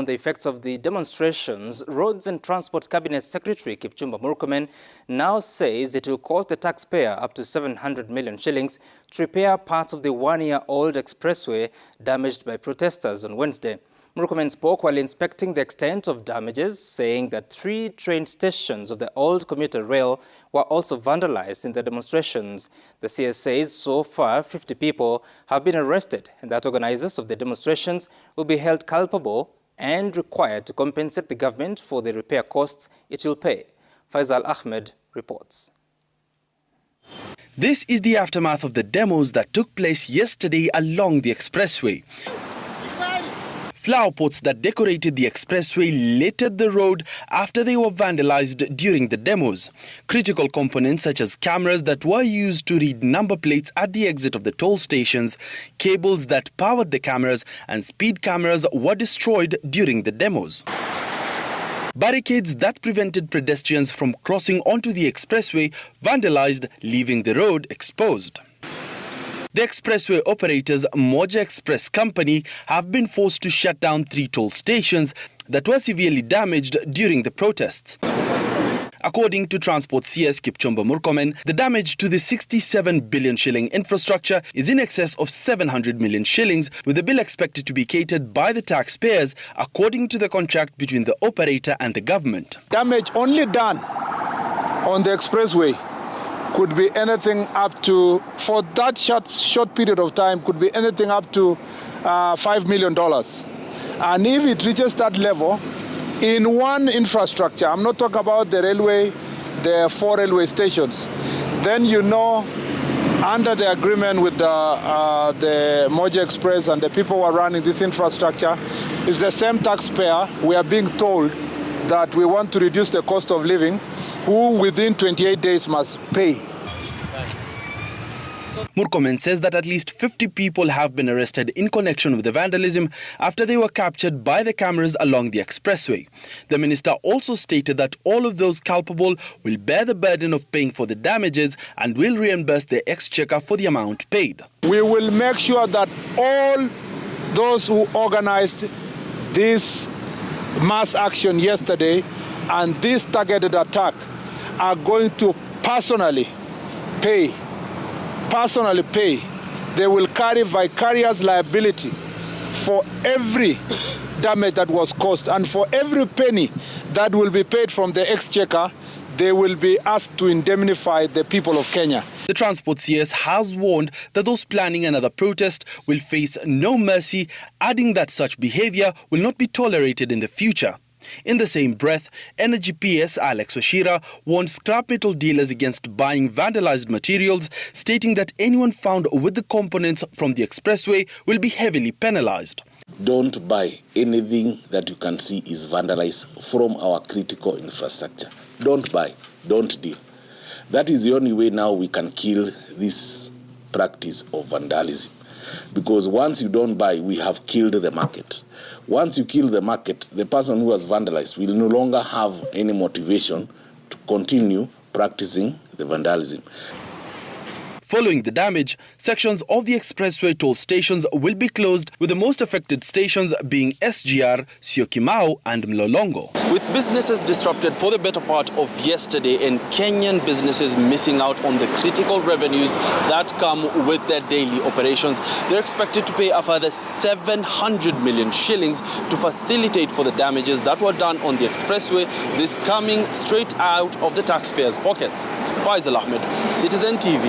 On the effects of the demonstrations, Roads and Transport Cabinet Secretary Kipchumba Murkomen now says it will cost the taxpayer up to 700 million shillings to repair parts of the one-year-old expressway damaged by protesters on Wednesday. Murkomen spoke while inspecting the extent of damages, saying that 3 train stations of the old commuter rail were also vandalized in the demonstrations. The CS says so far 50 people have been arrested and that organizers of the demonstrations will be held culpable and required to compensate the government for the repair costs it will pay. Faisal Ahmed reports. This is the aftermath of the demos that took place yesterday along the expressway. Flower pots that decorated the expressway littered the road after they were vandalized during the demos. Critical components such as cameras that were used to read number plates at the exit of the toll stations, cables that powered the cameras and speed cameras were destroyed during the demos. Barricades that prevented pedestrians from crossing onto the expressway vandalized, leaving the road exposed. The expressway operators Moja Express Company have been forced to shut down 3 toll stations that were severely damaged during the protests. According to Transport CS Kipchumba Murkomen, the damage to the 67 billion shilling infrastructure is in excess of 700 million shillings, with the bill expected to be catered by the taxpayers according to the contract between the operator and the government. Damage only done on the expressway could be anything up to, for that short period of time, could be anything up to $5 million. And if it reaches that level, in one infrastructure, I'm not talking about the railway, the 4 railway stations, then you know, under the agreement with the Moja Express and the people who are running this infrastructure, it's the same taxpayer. We are being told that we want to reduce the cost of living, who within 28 days must pay. Murkomen says that at least 50 people have been arrested in connection with the vandalism after they were captured by the cameras along the expressway. The minister also stated that all of those culpable will bear the burden of paying for the damages and will reimburse the exchequer for the amount paid. We will make sure that all those who organized this mass action yesterday and this targeted attack are going to personally pay. They will carry vicarious liability for every damage that was caused, and for every penny that will be paid from the exchequer, they will be asked to indemnify the people of Kenya. The Transport CS has warned that those planning another protest will face no mercy, adding that such behavior will not be tolerated in the future. In the same breath, Energy PS Alex Washira warned scrap metal dealers against buying vandalized materials, stating that anyone found with the components from the expressway will be heavily penalized. Don't buy anything that you can see is vandalized from our critical infrastructure. Don't buy, don't deal. That is the only way now we can kill this practice of vandalism. Because once you don't buy, we have killed the market. Once you kill the market, the person who has vandalized will no longer have any motivation to continue practicing the vandalism. Following the damage, sections of the expressway toll stations will be closed, with the most affected stations being SGR, Syokimau and Mlolongo. With businesses disrupted for the better part of yesterday and Kenyan businesses missing out on the critical revenues that come with their daily operations, they're expected to pay a further 700 million shillings to facilitate for the damages that were done on the expressway, this coming straight out of the taxpayers' pockets. Faisal Ahmed, Citizen TV.